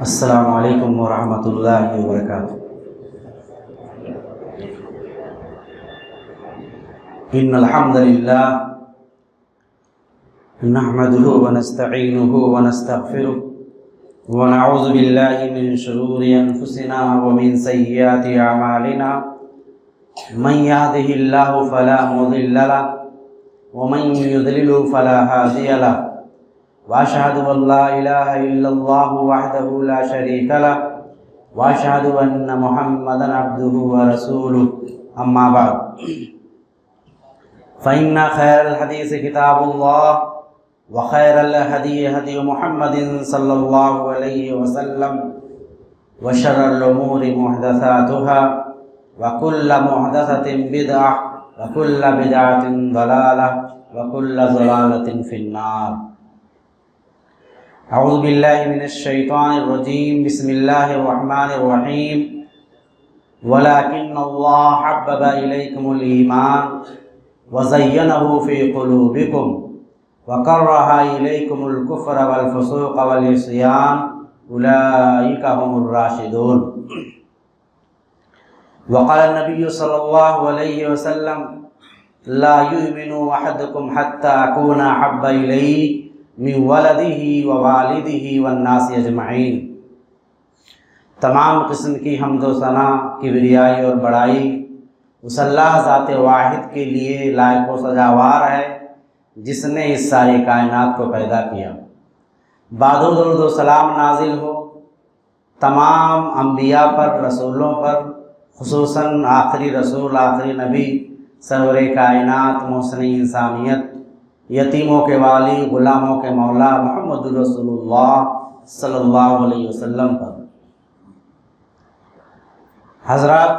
السلام علیکم ورحمۃ اللہ وبرکاتہ۔ ان الحمد للہ نحمده ونستعینه ونستغفره ونعوذ باللہ من شرور انفسنا ومن سیئات اعمالنا من يهده اللہ فلا مضل له ومن يضلل فلا هادی له واشهد ان لا الہ الا اللہ وحدہ لا شریک له واشهد ان محمدا عبدہ ورسولہ اما بعد فإن خیر الحدیث کتاب اللہ وخیر الہدی ہدی محمد صلی اللہ علیہ وسلم وشر الامور محدثاتها وکل محدثۃ بدعہ وکل بدعۃ ضلالہ وکل ضلالۃ فی النار۔ اعوذ باللہ من الشیطان الرجیم، بسم اللہ الرحمن الرحیم۔ وَلَكِنَّ اللَّهَ حَبَّبَ إِلَيْكُمُ الْإِيمَانَ وَزَيَّنَهُ فِي قُلُوبِكُمْ وَكَرَّهَ إِلَيْكُمُ الْكُفْرَ وَالْفُسُوقَ وَالْعِصْيَانَ أُولَئِكَ هُمُ الرَّاشِدُونَ۔ وقال النبي صلى الله عليه وسلم لا يؤمن أحدكم حتى أكون أحب إليه من ولده ووالده والناس اجمعین۔ تمام قسم کی حمد و ثنا، کبریائی اور بڑائی اس اللہ ذات واحد کے لیے لائق و سزاوار ہے جس نے اس ساری کائنات کو پیدا کیا۔ بعد درود و سلام نازل ہو تمام انبیاء پر، رسولوں پر، خصوصاً آخری رسول، آخری نبی، سرور کائنات، محسن انسانیت، یتیموں کے والی، غلاموں کے مولا محمد رسول اللہ صلی اللہ علیہ وسلم پر۔ حضرات،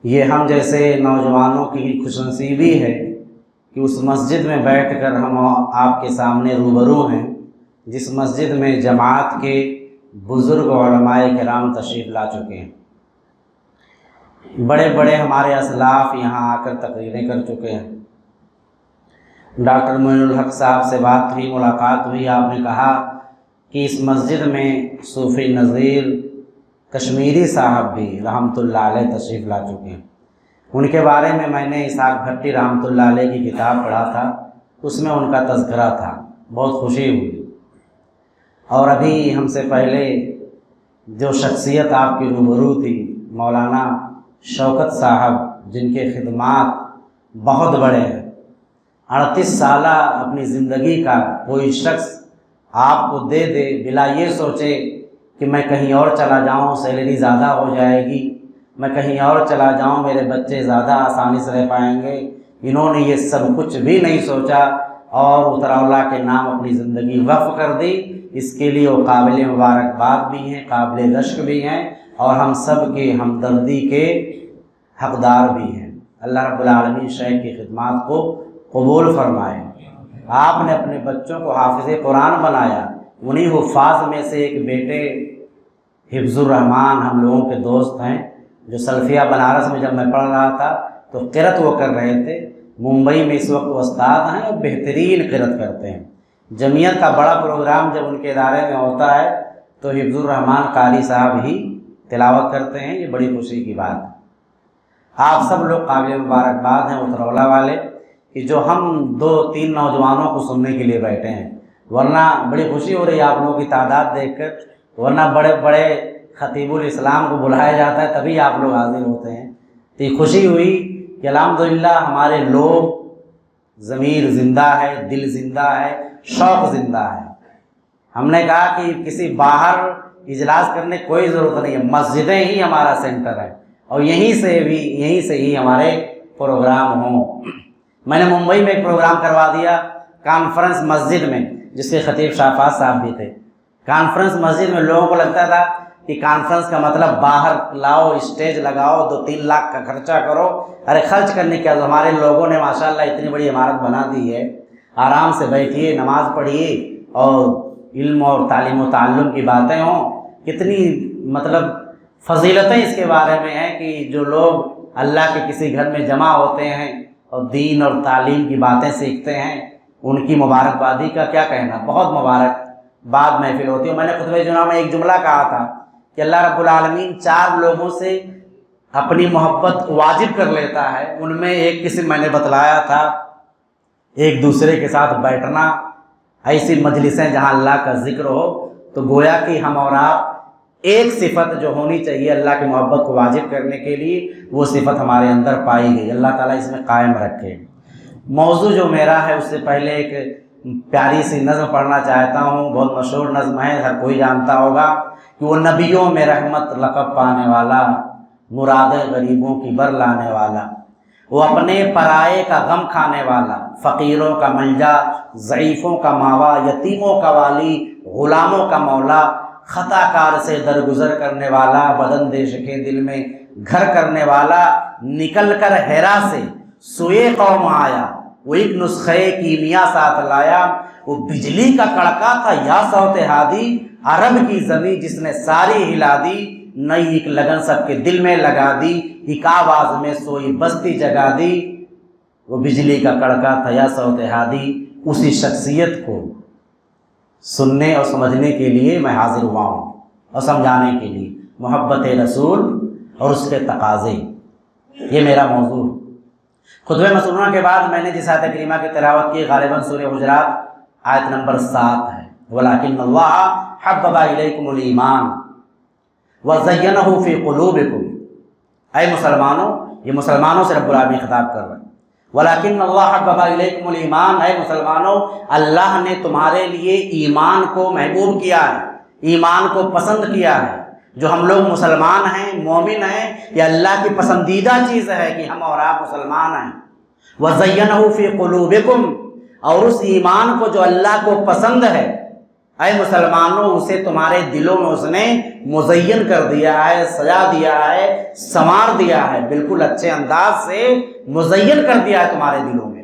یہ ہم جیسے نوجوانوں کی خوش نصیبی ہے کہ اس مسجد میں بیٹھ کر ہم آپ کے سامنے روبرو ہیں جس مسجد میں جماعت کے بزرگ علماء کرام تشریف لا چکے ہیں۔ بڑے بڑے ہمارے اسلاف یہاں آ کر تقریریں کر چکے ہیں۔ ڈاکٹر معین الحق صاحب سے بات ہوئی، ملاقات ہوئی، آپ نے کہا کہ اس مسجد میں صوفی نظیر کشمیری صاحب بھی رحمۃ اللہ علیہ تشریف لا چکے ہیں۔ ان کے بارے میں نے اسحاق بھٹی رحمۃ اللہ علیہ کی کتاب پڑھا تھا، اس میں ان کا تذکرہ تھا، بہت خوشی ہوئی۔ اور ابھی ہم سے پہلے جو شخصیت آپ کی روبرو تھی، مولانا شوکت صاحب، جن کے خدمات بہت بڑے ہیں، 38 سالہ اپنی زندگی کا کوئی شخص آپ کو دے دے بلا یہ سوچے کہ میں کہیں اور چلا جاؤں سیلری زیادہ ہو جائے گی، میں کہیں اور چلا جاؤں میرے بچے زیادہ آسانی سے رہ پائیں گے، انہوں نے یہ سب کچھ بھی نہیں سوچا اور اتراولہ کے نام اپنی زندگی وقف کر دی۔ اس کے لیے وہ قابل مبارکباد بھی ہیں، قابل رشک بھی ہیں، اور ہم سب کے ہمدردی کے حقدار بھی ہیں۔ اللہ رب العالمین شیخ کی خدمات کو قبول فرمائے۔ آپ نے اپنے بچوں کو حافظ قرآن بنایا، انہی حفاظ میں سے ایک بیٹے حفظ الرحمان ہم لوگوں کے دوست ہیں، جو سلفیہ بنارس میں جب میں پڑھ رہا تھا تو قرأت وہ کر رہے تھے۔ ممبئی میں اس وقت وہ استاد ہیں اور بہترین قرأت کرتے ہیں۔ جمعیت کا بڑا پروگرام جب ان کے ادارے میں ہوتا ہے تو حفظ الرحمان قاری صاحب ہی تلاوت کرتے ہیں، یہ بڑی خوشی کی بات ہے۔ آپ سب لوگ قابل مبارکباد ہیں اترولہ والے کہ جو ہم 2-3 نوجوانوں کو سننے کے لیے بیٹھے ہیں، ورنہ بڑی خوشی ہو رہی ہے آپ لوگوں کی تعداد دیکھ کر، ورنہ بڑے بڑے خطیب الاسلام کو بلایا جاتا ہے تبھی آپ لوگ حاضر ہوتے ہیں۔ تو یہ خوشی ہوئی کہ الحمدللہ ہمارے لوگ، ضمیر زندہ ہے، دل زندہ ہے، شوق زندہ ہے۔ ہم نے کہا کہ کسی باہر اجلاس کرنے کی کوئی ضرورت نہیں ہے، مسجدیں ہی ہمارا سینٹر ہے اور یہیں سے ہی ہمارے پروگرام ہوں۔ میں نے ممبئی میں ایک پروگرام کروا دیا کانفرنس مسجد میں، جس کے خطیب شافاز صاحب بھی تھے۔ کانفرنس مسجد میں لوگوں کو لگتا تھا کہ کانفرنس کا مطلب باہر لاؤ، اسٹیج لگاؤ، 2-3 لاکھ کا خرچہ کرو۔ ارے خرچ کرنے کے بعد ہمارے لوگوں نے ماشاءاللہ اتنی بڑی عمارت بنا دی ہے، آرام سے بیٹھیے، نماز پڑھیے اور علم اور تعلیم و تعلم کی باتیں ہوں۔ کتنی فضیلتیں اس کے بارے میں ہیں کہ جو لوگ اللہ کے کسی گھر میں جمع ہوتے ہیں اور دین اور تعلیم کی باتیں سیکھتے ہیں، ان کی مبارکبادی کا کیا کہنا، بہت مبارک۔ بعد محفل ہوتی ہے. میں نے خطبہ جمعہ میں ایک جملہ کہا تھا کہ اللہ رب العالمین 4 لوگوں سے اپنی محبت واجب کر لیتا ہے. ان میں ایک قسم میں نے بتلایا تھا ایک دوسرے کے ساتھ بیٹھنا، ایسی مجلسیں جہاں اللہ کا ذکر ہو. تو گویا کہ ہم اور آپ ایک صفت جو ہونی چاہیے اللہ کی محبت کو واجب کرنے کے لیے، وہ صفت ہمارے اندر پائی گئی. اللہ تعالیٰ اس میں قائم رکھے. موضوع جو میرا ہے اس سے پہلے ایک پیاری سی نظم پڑھنا چاہتا ہوں. بہت مشہور نظم ہے، ہر کوئی جانتا ہوگا کہ وہ نبیوں میں رحمت لقب پانے والا، مراد غریبوں کی بر لانے والا، وہ اپنے پرائے کا غم کھانے والا، فقیروں کا منجا، ضعیفوں کا ماوا، یتیموں کا والی، غلاموں کا مولا، خطا کار سے درگزر کرنے والا، بداندیش کے دل میں گھر کرنے والا، نکل کر حرا سے سوئے قوم آیا، وہ ایک نسخے کیمیا ساتھ لایا، وہ بجلی کا کڑکا تھا یا صوت ہادی، عرب کی زمین جس نے ساری ہلا دی، نئی ایک لگن سب کے دل میں لگا دی، ایک آواز میں سوئی بستی جگا دی. وہ بجلی کا کڑکا تھا یا صوت ہادی، اسی شخصیت کو سننے اور سمجھنے کے لیے میں حاضر ہوا ہوں اور سمجھانے کے لیے. محبت رسول اور اس کے تقاضے، یہ میرا موضوع. خطبہ مسنونہ کے بعد میں نے جس آیت کریمہ کی تلاوت کی غالباً سورہ حجرات آیت نمبر 7 ہے. وَلَٰكِنَّ اللَّهَ حَبَّبَ إِلَيْكُمُ الْإِيمَانَ وَزَيَّنَهُ فِي قُلُوبِكُمْ. اے مسلمانوں، یہ مسلمانوں سے رب العالمین خطاب کر رہا ہے. وَلَٰكِنَّ اللَّهَ حَبَّبَ إِلَيْكُمُ الْإِيمَانَ. اے مسلمانوں، اللہ نے تمہارے لیے ایمان کو محبوب کیا ہے، ایمان کو پسند کیا ہے. جو ہم لوگ مسلمان ہیں، مومن ہیں، یہ اللہ کی پسندیدہ چیز ہے کہ ہم اور آپ مسلمان ہیں. وَزَيَّنَهُ فِي قُلُوبِكُمْ. اور اس ایمان کو جو اللہ کو پسند ہے، اے مسلمانوں، اسے تمہارے دلوں میں اس نے مزین کر دیا ہے، سجا دیا ہے، سنوار دیا ہے، بالکل اچھے انداز سے مزین کر دیا ہے تمہارے دلوں میں.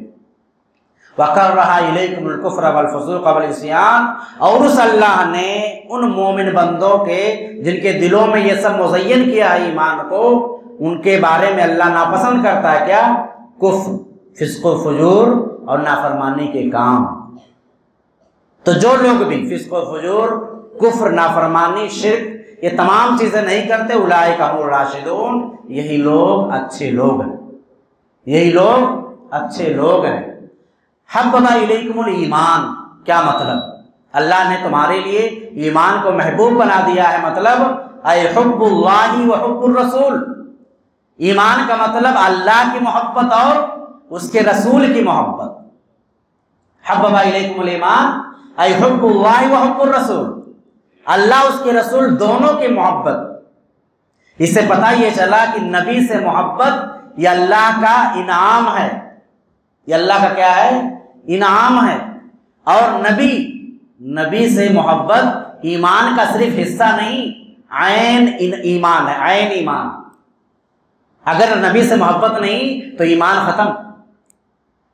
وَكَرَّهَ إِلَيْكُمُ الْكُفْرَ وَالْفُسُوقَ وَالْعِصْيَانَ. اور اس اللہ نے ان مومن بندوں کے جن کے دلوں میں یہ سب مزین کیا ہے ایمان کو، ان کے بارے میں اللہ ناپسند کرتا ہے کیا؟ کفر، فسق و فجور اور نافرمانی کے کام. تو جو لوگ بھی فسق و فجور، کفر، نافرمانی، شرک، یہ تمام چیزیں نہیں کرتے، اولئک هم الراشدون، یہی لوگ اچھے لوگ ہیں، یہی لوگ اچھے لوگ ہیں. حبب الیکم الایمان، کیا مطلب؟ اللہ نے تمہارے لیے ایمان کو محبوب بنا دیا ہے. مطلب اے حب اللہ و حب الرسول. ایمان کا مطلب اللہ کی محبت اور اس کے رسول کی محبت. حبب الیکم الایمان اے حب اللہ و حب الرسول، اللہ اس کے رسول دونوں کی محبت. اس سے پتہ یہ چلا کہ نبی سے محبت یہ اللہ کا انعام ہے، یہ اللہ کا کیا ہے؟ انعام ہے. اور نبی سے محبت ایمان کا صرف حصہ نہیں، عین ایمان ہے، عین ایمان. اگر نبی سے محبت نہیں تو ایمان ختم.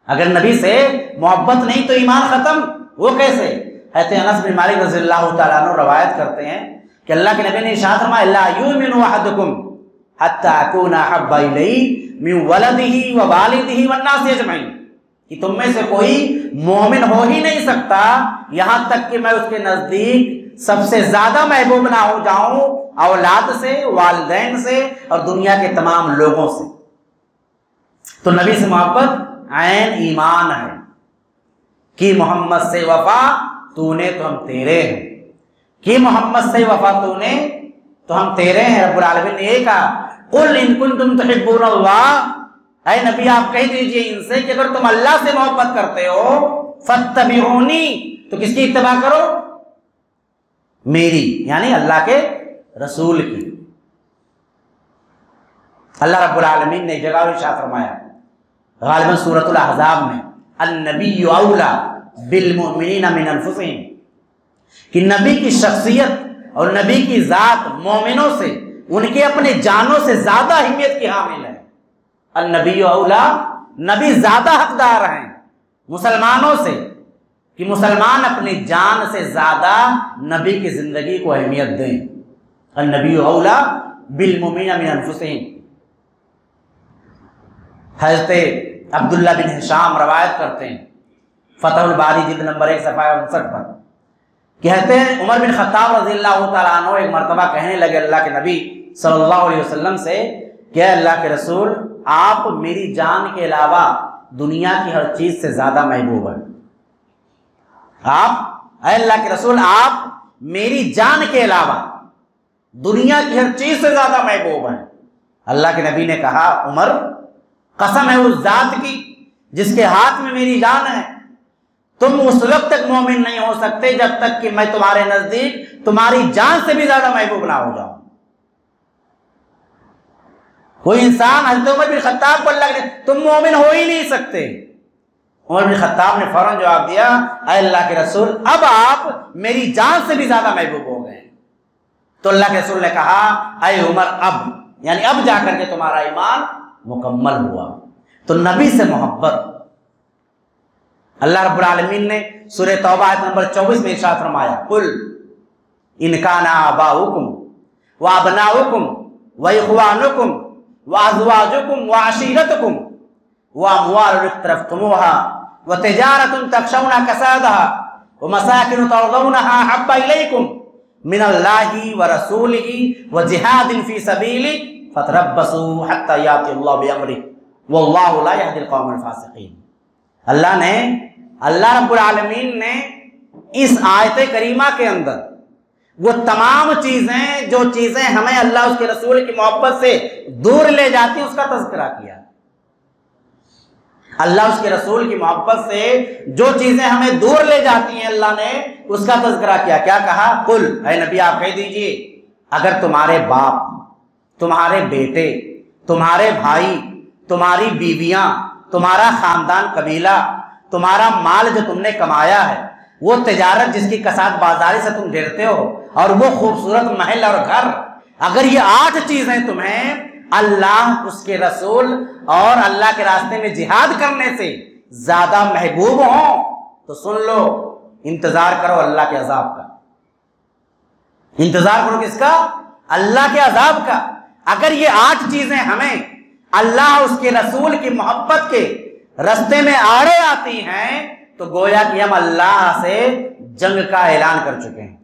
اگر نبی سے محبت نہیں تو ایمان ختم. وہ کیسے؟ حضرت انس بن مالک رضی اللہ تعالیٰ عنہ روایت کرتے ہیں کہ اللہ کے نبی نے ارشاد فرمایا لا یؤمن احدکم حتی اکون احب الیہ من ولدہ ووالدہ والناس اجمعین. کہ تم میں سے کوئی مومن ہو ہی نہیں سکتا یہاں تک کہ میں اس کے نزدیک سب سے زیادہ محبوب نہ ہو جاؤں اولاد سے، والدین سے اور دنیا کے تمام لوگوں سے. تو نبی سے محبت عین ایمان ہے. کہ محمد سے وفا تو نے تو ہم تیرے ہیں، کہ محمد سے وفا تو نے تو ہم تیرے ہیں. رب العالمین نے یہ کہا قل ان کنتم تحبون اللہ، اے نبی آپ کہہ دیجئے ان سے کہ اگر تم اللہ سے محبت کرتے ہو فاتبعونی، تو کس کی اتباع کرو؟ میری، یعنی اللہ کے رسول کی. اللہ رب العالمین نے ایک جگہ ارشاد فرمایا غالباً سورۃ الاحزاب میں النبی اولا بالمؤمنین من انفسہم، کہ نبی کی شخصیت اور نبی کی ذات مومنوں سے ان کے اپنے جانوں سے زیادہ اہمیت کی حامل ہے. النبی اولا، نبی زیادہ حقدار ہیں مسلمانوں سے کہ مسلمان اپنی جان سے زیادہ نبی کی زندگی کو اہمیت دیں. النبی اولا بالمؤمنین من انفسہم. حضرت عبداللہ بن ہشام روایت کرتے ہیں فتح الباری جلد نمبر 1 صفحہ 59 پر کہتے ہیں عمر بن خطاب رضی اللہ تعالیٰ عنہ ایک مرتبہ کہنے لگے اللہ کے نبی صلی اللہ علیہ وسلم سے کہ اللہ کے رسول آپ میری جان کے علاوہ دنیا کی ہر چیز سے زیادہ محبوب ہیں. آپ اے اللہ کے رسول آپ میری جان کے علاوہ دنیا کی ہر چیز سے زیادہ محبوب ہیں. اللہ کے نبی نے کہا عمر قسم ہے اس ذات کی جس کے ہاتھ میں میری جان ہے، تم اس وقت تک مومن نہیں ہو سکتے جب تک کہ میں تمہارے نزدیک تمہاری جان سے بھی زیادہ محبوب نہ ہو جاؤں. کوئی انسان حضرت عمر بن خطاب کو اللہ کے تم مومن ہو ہی نہیں سکتے. عمر بن خطاب نے فوراً جواب دیا اے اللہ کے رسول اب آپ میری جان سے بھی زیادہ محبوب ہو گئے. تو اللہ کے رسول نے کہا اے عمر اب یعنی اب جا کر کے تمہارا ایمان مکمل ہوا. تو نبی سے محبت اللہ رب العالمین نے سورہ توبہ آیت نمبر 24 میں ارشاد فرمایا قل ان کان آباؤکم وابناؤکم واخوانکم وازواجکم وعشیرتکم واموال اقترفتموها وتجارة تخشون كسادها ومساكن ترضونها احب اليكم من الله ورسوله وجهاد في سبيله فتربصوا حتى ياتي الله بامره والله لا يهدي القوم الفاسقين. اللہ رب العالمین نے اس آیت کریمہ کے اندر وہ تمام چیزیں جو چیزیں ہمیں اللہ اس کے رسول کی محبت سے دور لے جاتی ہیں اس کا تذکرہ کیا. اللہ اس کے رسول کی محبت سے جو چیزیں ہمیں دور لے جاتی ہیں اللہ نے اس کا تذکرہ کیا. کیا کہا قل اے نبی آپ کہہ دیجئے اگر تمہارے باپ تمہارے بیٹے تمہارے بھائی تمہاری بیویاں تمہارا خاندان قبیلہ تمہارا مال جو تم نے کمایا ہے وہ تجارت جس کی کساد بازاری سے تم ڈرتے ہو اور وہ خوبصورت محل اور گھر اگر یہ 8 چیزیں تمہیں اللہ اس کے رسول اور اللہ کے راستے میں جہاد کرنے سے زیادہ محبوب ہوں تو سن لو انتظار کرو اللہ کے عذاب کا. انتظار کرو کس کا؟ اللہ کے عذاب کا. اگر یہ 8 چیزیں ہمیں اللہ اس کے رسول کی محبت کے رستے میں آڑے آتی ہیں تو گویا کہ ہم اللہ سے جنگ کا اعلان کر چکے ہیں.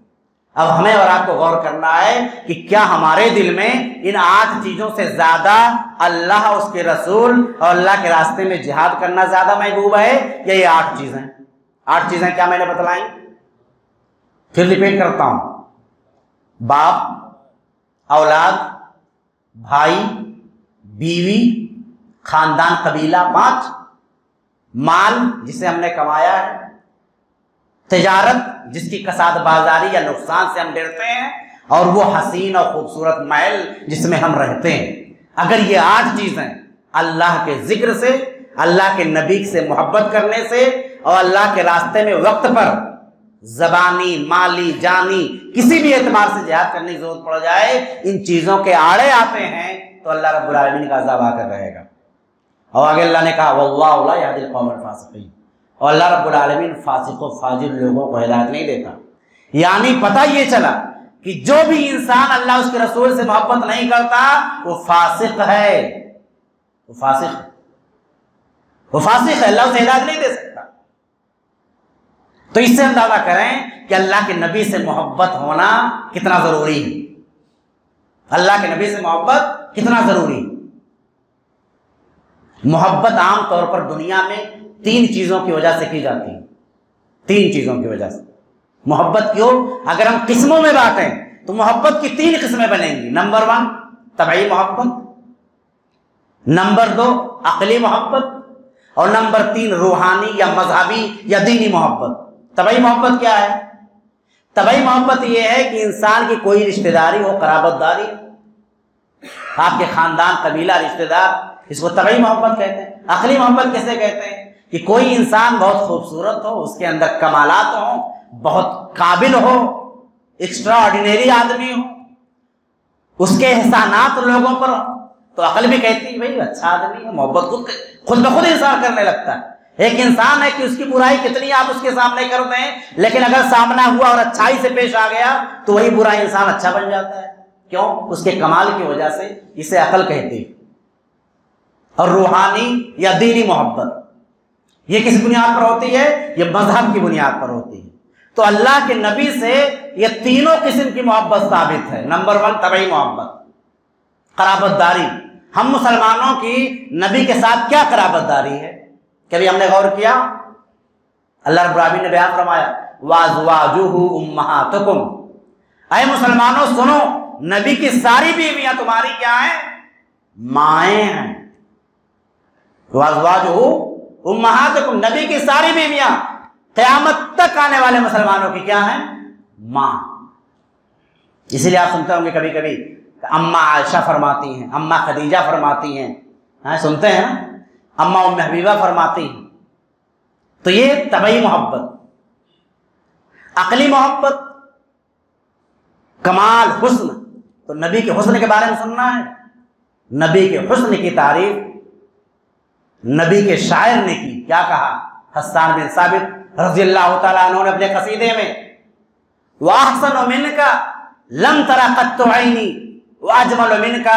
اب ہمیں اور آپ کو غور کرنا ہے کہ کیا ہمارے دل میں ان 8 چیزوں سے زیادہ اللہ اس کے رسول اور اللہ کے راستے میں جہاد کرنا زیادہ محبوب ہے یا یہ 8 چیزیں؟ 8 چیزیں کیا میں نے بتلائیں؟ پھر ریپیٹ کرتا ہوں. باپ اولاد بھائی بیوی خاندان قبیلہ 5 مال جسے ہم نے کمایا ہے تجارت جس کی کساد بازاری یا نقصان سے ہم ڈرتے ہیں اور وہ حسین اور خوبصورت محل جس میں ہم رہتے ہیں. اگر یہ 8 چیزیں اللہ کے ذکر سے اللہ کے نبی سے محبت کرنے سے اور اللہ کے راستے میں وقت پر زبانی مالی جانی کسی بھی اعتبار سے جہاد کرنے کی ضرورت پڑ جائے ان چیزوں کے آڑے آتے ہیں تو اللہ رب العالمین کا عذاب آ کر رہے گا. اور آگے اللہ نے کہا واللہ لا یہدی القوم الفاسقین اور اللہ رب العالمین فاسق و فاجر لوگوں کو ہدایت نہیں دیتا. یعنی پتہ یہ چلا کہ جو بھی انسان اللہ اس کے رسول سے محبت نہیں کرتا وہ فاسق ہے. وہ فاسق ہے اللہ اسے ہدایت نہیں دے سکتا. تو اس سے اندازہ کریں کہ اللہ کے نبی سے محبت ہونا کتنا ضروری ہے. اللہ کے نبی سے محبت کتنا ضروری ہے. محبت عام طور پر دنیا میں 3 چیزوں کی وجہ سے کی جاتی ہے. 3 چیزوں کی وجہ سے محبت کیوں؟ اگر ہم قسموں میں باتیں تو محبت کی 3 قسمیں بنیں گی. نمبر 1 طبعی محبت، نمبر 2 عقلی محبت اور نمبر 3 روحانی یا مذہبی یا دینی محبت. طبعی محبت کیا ہے؟ طبعی محبت یہ ہے کہ انسان کی کوئی رشتہ داری ہو قرابت داری آپ کے خاندان قبیلہ رشتہ دار اس کو طبعی محبت کہتے ہیں. عقلی محبت کیسے کہتے ہیں؟ کہ کوئی انسان بہت خوبصورت ہو اس کے اندر کمالات ہوں بہت قابل ہو ایکسٹرا آرڈینری آدمی ہو اس کے احسانات لوگوں پر ہو تو عقل بھی کہتی ہے بھائی اچھا آدمی ہے. محبت خود بخود انسان کرنے لگتا ہے. ایک انسان ہے کہ اس کی برائی کتنی آپ اس کے سامنے کرتے ہیں لیکن اگر سامنا ہوا اور اچھائی سے پیش آ گیا تو وہی برا انسان اچھا بن جاتا ہے. کیوں؟ اس کے کمال کی وجہ سے. اسے عقل کہتی ہے. اور روحانی یا دینی محبت یہ کس بنیاد پر ہوتی ہے؟ یہ مذہب کی بنیاد پر ہوتی ہے. تو اللہ کے نبی سے یہ تینوں قسم کی محبت ثابت ہے۔ نمبر 1 طبعی محبت، قرابت داری۔ ہم مسلمانوں کی نبی کے ساتھ کیا قرابت داری ہے؟ کبھی ہم نے غور کیا؟ اللہ رب العالمین نے بیان فرمایا وَأَزْوَاجُهُ أُمَّهَاتُكُمْ، اے مسلمانوں سنو، نبی کی ساری بیویاں تمہاری کیا ہیں؟ مائیں ہیں۔ وَأَزْوَاجُهُ أُمَّهَاتُكُمْ، نبی کی ساری بیویاں قیامت تک آنے والے مسلمانوں کی کیا ہیں؟ ماں۔ اسی لیے آپ سنتے ہوں گے کبھی کبھی اماں عائشہ فرماتی ہیں، اماں خدیجہ فرماتی ہیں، سنتے ہیں نا، اماں ام حبیبہ فرماتی ہیں۔ تو یہ طبعی محبت۔ عقلی محبت، کمال حسن، تو نبی کے حسن کے بارے میں سننا ہے۔ نبی کے حسن کی تعریف نبی کے شاعر نے کی، کیا کہا؟ حسان بن ثابت رضی اللہ تعالیٰ عنہ نے اپنے قصیدے میں وَأَحْسَنُ مِنْكَ لَمْ تَرَ قَطُّ عَيْنِي وَأَجْمَلُ مِنْكَ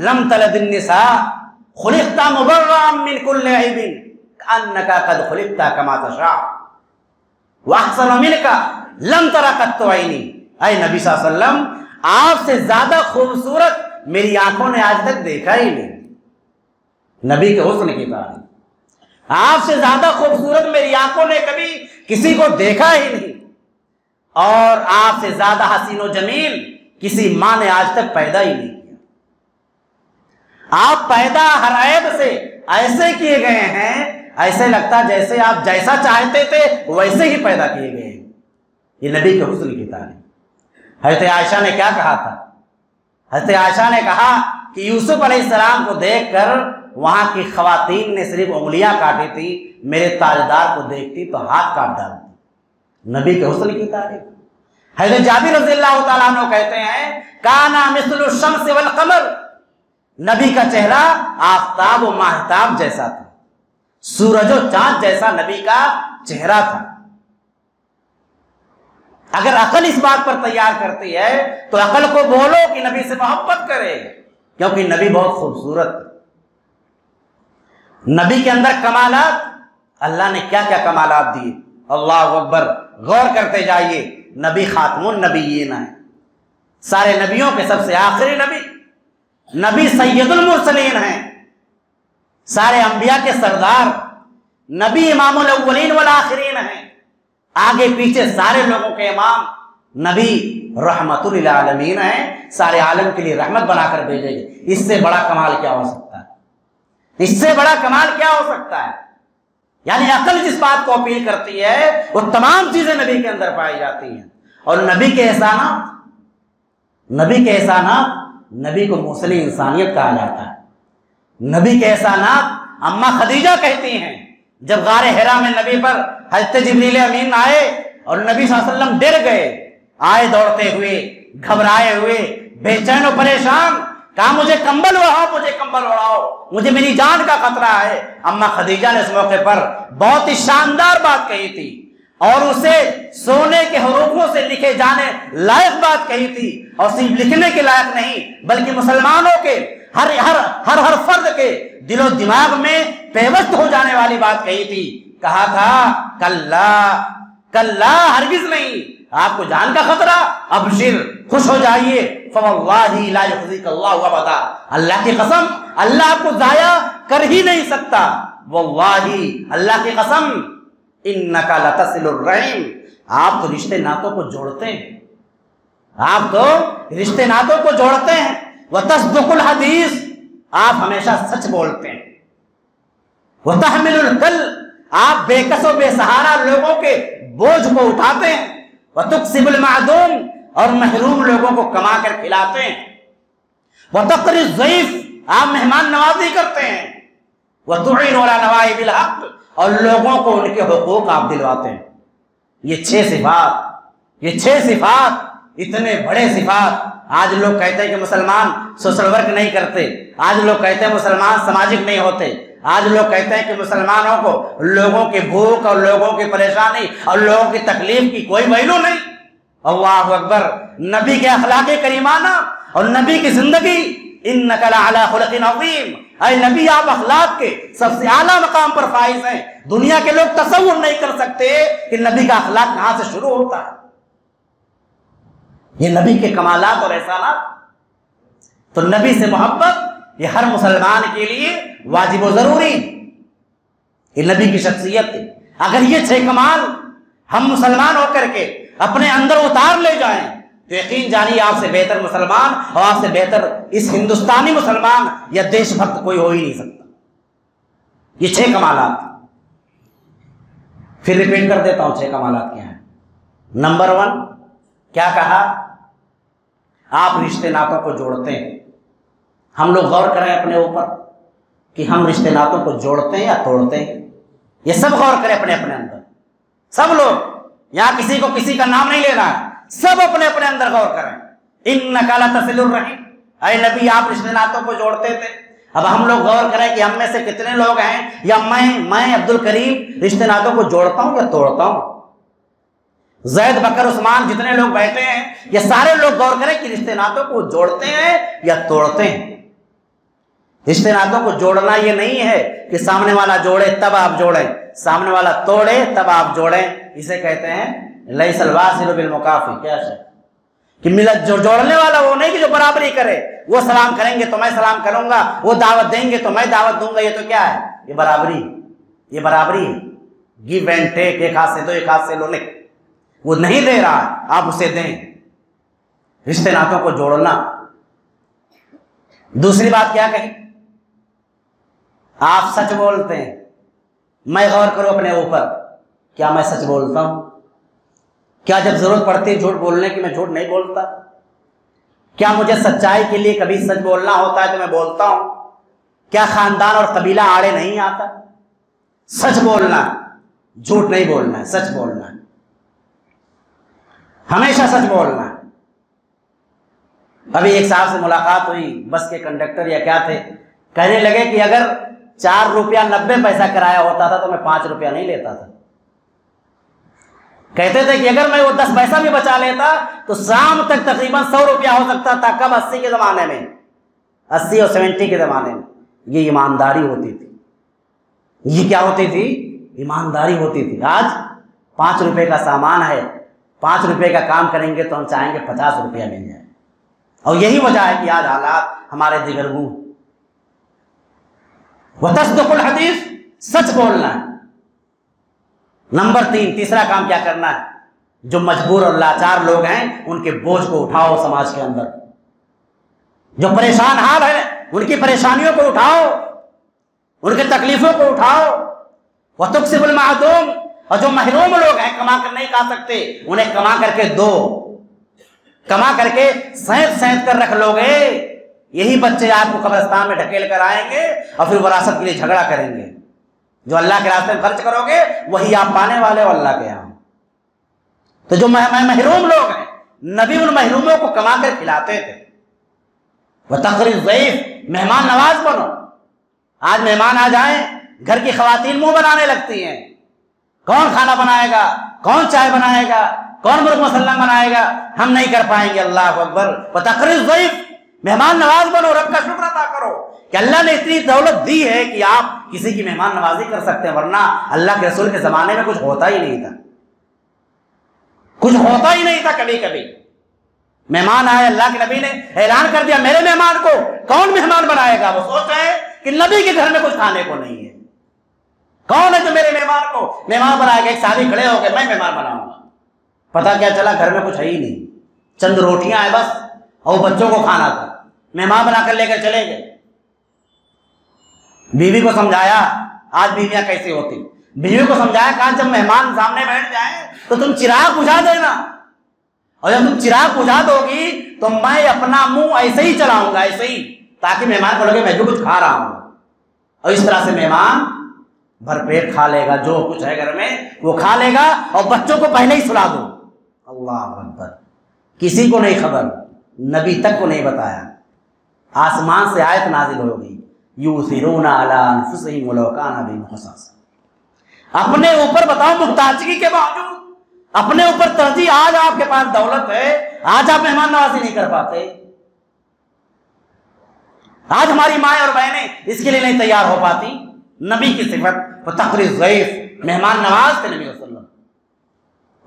لَمْ تَلِدِ النِّسَاءُ خُلِقْتَ مُبَرَّأً مِنْ كُلِّ عَيْبٍ كَأَنَّكَ قَدْ خُلِقْتَ كَمَا تَشَاءُ وَأَحْسَنُ مِنْكَ لَمْ تَرَ قَطُّ عَيْنِي، اے نبی صلی اللہ علیہ وسلم آپ سے زیادہ خوبصورت میری آنکھوں نے آج تک دیکھا ہی نہیں۔ نبی کے حسن کی تعریف، آپ سے زیادہ خوبصورت میری آنکھوں نے کبھی کسی کو دیکھا ہی نہیں، اور آپ سے زیادہ حسین و جمیل کسی ماں نے آج تک پیدا ہی نہیں کیا۔ آپ پیدا ہر عیب سے ایسے کیے گئے ہیں، ایسے لگتا جیسے آپ جیسا چاہتے تھے ویسے ہی پیدا کیے گئے ہیں۔ یہ نبی کے حسن کی تعریف۔ حضرت عائشہ نے کیا کہا تھا؟ حضرت عائشہ نے کہا کہ یوسف علیہ السلام کو دیکھ کر وہاں کی خواتین نے صرف انگلیاں کاٹی تھی، میرے تاجدار کو دیکھتی تو ہاتھ کاٹ ڈالتی۔ نبی کے حسن کی تعریف۔ حضرت جابر رضی اللہ تعالیٰ عنہ کہتے ہیں کانا مثل الشمس والقمر، نبی کا چہرہ آفتاب و ماہتاب جیسا تھا، سورج و چاند جیسا نبی کا چہرہ تھا۔ اگر عقل اس بات پر تیار کرتی ہے تو عقل کو بولو کہ نبی سے محبت کرے، کیونکہ نبی بہت خوبصورت ہے۔ نبی کے اندر کمالات، اللہ نے کیا کیا کمالات دیے، اللہ اکبر، غور کرتے جائیے۔ نبی خاتم النبیین ہے، سارے نبیوں کے سب سے آخری نبی، نبی سید المرسلین ہیں، سارے انبیاء کے سردار، نبی امام الاولین والآخرین ہیں، آگے پیچھے سارے لوگوں کے امام، نبی رحمت للعالمین ہیں، سارے عالم کے لیے رحمت بنا کر بھیجے گئے۔ اس سے بڑا کمال کیا ہو سکتا ہے؟ اس سے بڑا کمال کیا ہو سکتا ہے؟ یعنی عقل جس بات کو اپیل کرتی ہے وہ تمام چیزیں نبی کے اندر پائی جاتی ہیں۔ اور نبی کے احسانات، نبی کے احسانات، نبی کو موصلی انسانیت کہا جاتا ہے۔ نبی کے احسانات اماں خدیجہ کہتی ہیں، جب غار حرا میں نبی پر حضرت جبریل امین آئے اور نبی صلی اللہ علیہ وسلم ڈر گئے، آئے دوڑتے ہوئے، گھبرائے ہوئے، بے چین و پریشان، کہا مجھے کمبل اڑاؤ، مجھے کمبل اڑاؤ، مجھے میری جان کا خطرہ ہے۔ اماں خدیجہ نے اس موقع پر بہت ہی شاندار بات کہی تھی، اور اسے سونے کے حروفوں سے لکھے جانے لائق بات کہی تھی، اور صرف لکھنے کے لائق نہیں بلکہ مسلمانوں کے ہر فرد کے دل و دماغ میں پیوست ہو جانے والی بات کہی تھی۔ کہا تھا کلا کلا، ہرگز نہیں، آپ کو جان کا خطرہ، ابشر، خوش ہو جائیے، فواللہ لا یخزیک اللہ ابدا، اللہ کی قسم اللہ آپ کو ضائع کر ہی نہیں سکتا، واللہ اللہ کی قسم، انک لتصل الرحم، آپ تو رشتے ناتوں کو جوڑتے ہیں، آپ تو رشتے ناتوں کو جوڑتے ہیں، وتصدق الحدیث، آپ ہمیشہ سچ بولتے ہیں، وتحمل الکل، آپ بے کس و بے سہارا لوگوں کے بوجھ کو اٹھاتے ہیں، وتکسب المعدوم، اور محروم لوگوں کو کما کر کھلاتے ہیں، وتقری الضیف، آپ مہمان نوازی کرتے ہیں، وتعین علی نوائب الحق، اور لوگوں کو ان کے حقوق آپ دلواتے ہیں۔ یہ 6 صفات، اتنے بڑے صفات۔ آج لوگ کہتے ہیں کہ مسلمان سوشل ورک نہیں کرتے، آج لوگ کہتے ہیں مسلمان سماجک نہیں ہوتے، آج لوگ کہتے ہیں کہ مسلمانوں کو لوگوں کی بھوک اور لوگوں کی پریشانی اور لوگوں کی تکلیف کی کوئی ویلو نہیں۔ اللہ اکبر، نبی کے اخلاق کریمانہ اور نبی کی زندگی، انک لعلی خلق عظیم، اے نبی آپ اخلاق کے سب سے اعلیٰ مقام پر فائز ہیں. دنیا کے لوگ تصور نہیں کر سکتے کہ نبی کا اخلاق کہاں سے شروع ہوتا ہے. یہ نبی کے کمالات اور احسانات. تو نبی سے محبت یہ ہر مسلمان کے لیے واجب و ضروری. یہ نبی کی شخصیت ہے. اگر یہ 6 کمال ہم مسلمان ہو کر کے اپنے اندر اتار لے جائیں تو یقین جانیے آپ سے بہتر مسلمان اور آپ سے بہتر اس ہندوستانی مسلمان یا دیش بھکت کوئی ہو ہی نہیں سکتا. یہ 6 کمالات. پھر ریپیٹ کر دیتا ہوں 6 کمالات کیا ہیں. نمبر 1 کیا کہا؟ آپ رشتے ناتوں کو جوڑتے ہیں. ہم لوگ غور کریں اپنے اوپر کہ ہم رشتے ناتوں کو جوڑتے ہیں یا توڑتے ہیں. یہ سب غور کریں اپنے اپنے اندر. سب لوگ یہاں کسی کو کسی کا نام نہیں لینا ہے. سب اپنے اپنے اندر غور کریں. انک لتصل الرحم. اے نبی آپ رشتے ناتوں کو جوڑتے تھے. اب ہم لوگ غور کریں کہ ہم میں سے کتنے لوگ ہیں یا میں عبد الکریم رشتے ناتوں کو جوڑتا ہوں یا توڑتا ہوں. زید بکر عثمان جتنے لوگ بیٹھے ہیں یہ سارے لوگ غور کریں کہ رشتے ناتوں کو جوڑتے ہیں یا توڑتے ہیں. رشتے ناتوں کو جوڑنا یہ نہیں ہے کہ سامنے والا جوڑے تب آپ جوڑیں, سامنے والا توڑے تب آپ جوڑیں. اسے کہتے ہیں لیس الواصل بالمکافی. کیا ہے کہ ملت جوڑنے والا وہ نہیں کہ جو برابری کرے. وہ سلام کریں گے تو میں سلام کروں گا, وہ دعوت دیں گے تو میں دعوت دوں گا. یہ تو کیا ہے؟ یہ برابری. یہ برابری ہے. Give and take. ایک ہاتھ سے دو ایک ہاتھ سے لو. نہیں, وہ نہیں دے رہا, آپ اسے دیں. رشتے ناتوں کو جوڑنا. دوسری بات کیا کہیں؟ آپ سچ بولتے ہیں. میں غور کروں اپنے اوپر, کیا میں سچ بولتا ہوں؟ کیا جب ضرورت پڑتی ہے جھوٹ بولنے کی میں جھوٹ نہیں بولتا؟ کیا مجھے سچائی کے لیے کبھی سچ بولنا ہوتا ہے تو میں بولتا ہوں؟ کیا خاندان اور قبیلہ آڑے نہیں آتا؟ سچ بولنا, جھوٹ نہیں بولنا ہے, سچ بولنا ہے, ہمیشہ سچ بولنا ہے. ابھی ایک صاحب سے ملاقات ہوئی, بس کے کنڈکٹر یا کیا تھے, کہنے لگے کہ اگر 4 روپیہ 90 پیسہ کرایہ ہوتا تھا تو میں 5 روپیہ نہیں لیتا تھا. کہتے تھے کہ اگر میں وہ 10 پیسہ بھی بچا لیتا تو شام تک تقریباً 100 روپیہ ہو سکتا تھا. کب؟ 80 کے زمانے میں, 80 اور 70 کے زمانے میں. یہ ایمانداری ہوتی تھی. یہ کیا ہوتی تھی؟ ایمانداری ہوتی تھی. آج 5 روپے کا سامان ہے, 5 روپے کا کام کریں گے تو ہم چاہیں گے 50 روپیہ مل جائے. اور یہی وجہ ہے کہ آج حالات ہمارے دگرگوں. وتصدق الحدیث, سچ بولنا ہے. نمبر 3 تیسرا کام کیا کرنا ہے؟ جو مجبور اور لاچار لوگ ہیں ان کے بوجھ کو اٹھاؤ سماج کے اندر. جو پریشان حال ہیں ان کی پریشانیوں کو اٹھاؤ, ان کی تکلیفوں کو اٹھاؤ. وتکسب المعدوم, اور جو محروم لوگ ہیں کما کر نہیں کھا سکتے انہیں کما کر کے دو. کما کر کے سینت کر رکھ لو گے, یہی بچے آپ کو قبرستان میں ڈھکیل کر آئیں گے اور پھر وراثت کے لیے جھگڑا کریں گے. جو اللہ کے راستے میں خرچ کرو گے وہی آپ پانے والے ہو اللہ کے یہاں. تو جو محروم لوگ ہیں نبی ان محروموں کو کما کر کھلاتے تھے. وتقری الضیف, مہمان نواز بنو. آج مہمان آ جائیں گھر کی خواتین منہ بنانے لگتی ہیں. کون کھانا بنائے گا, کون چائے بنائے گا, کون مرغ مسلم بنائے گا, ہم نہیں کر پائیں گے. اللہ اکبر. وتقری الضیف, مہمان نواز بنو, رب کا شکر ادا کرو کہ اللہ نے اتنی دولت دی ہے کہ آپ کسی کی مہمان نوازی کر سکتے ہیں. ورنہ اللہ کے رسول کے زمانے میں کچھ ہوتا ہی نہیں تھا, کچھ ہوتا ہی نہیں تھا. کبھی کبھی مہمان آئے, اللہ کے نبی نے اعلان کر دیا میرے مہمان کو کون مہمان بنائے گا. وہ سوچ رہے ہیں کہ نبی کے گھر میں کچھ کھانے کو نہیں ہے, کون ہے جو میرے مہمان کو مہمان بنائے گا. ایک صحابی کھڑے ہو گئے, میں مہمان بناؤں گا. پتا کیا چلا, گھر میں کچھ ہے ہی نہیں, چند روٹیاں ہیں بس, اور بچوں کو کھانا تھا. مہمان بنا کر لے کر چلے گئے. بیوی کو سمجھایا, آج بیویاں کیسی ہوتی, بیوی کو سمجھایا, کہا جب مہمان سامنے بیٹھ جائیں تو تم چراغ بجھا دینا, اور جب تم چراغ بجھا دو گی تو میں اپنا منہ ایسے ہی چلاؤں گا, ایسے ہی, تاکہ مہمان کو لگے میں جو کچھ کھا رہا ہوں. اور اس طرح سے مہمان بھر پیٹ کھا لے گا, جو کچھ ہے گھر میں وہ کھا لے گا. اور بچوں کو پہلے ہی سلا دو. اللہ اکبر. کسی کو نہیں خبر, نبی تک کو نہیں بتایا. آسمان سے آیت نازل ہو گئی, یؤثرون علی انفسہم ولو کان بہم خصاصہ. اپنے اوپر بتاؤ محتاجگی کے باوجود اپنے اوپر ترجیح. آج آپ کے پاس دولت ہے, آج آپ مہمان نوازی نہیں کر پاتے. آج ہماری مائیں اور بہنیں اس کے لیے نہیں تیار ہو پاتی. نبی کی صفت وہ تقریر ضعیف، مہمان نواز تھے نبی صلی اللہ علیہ وسلم.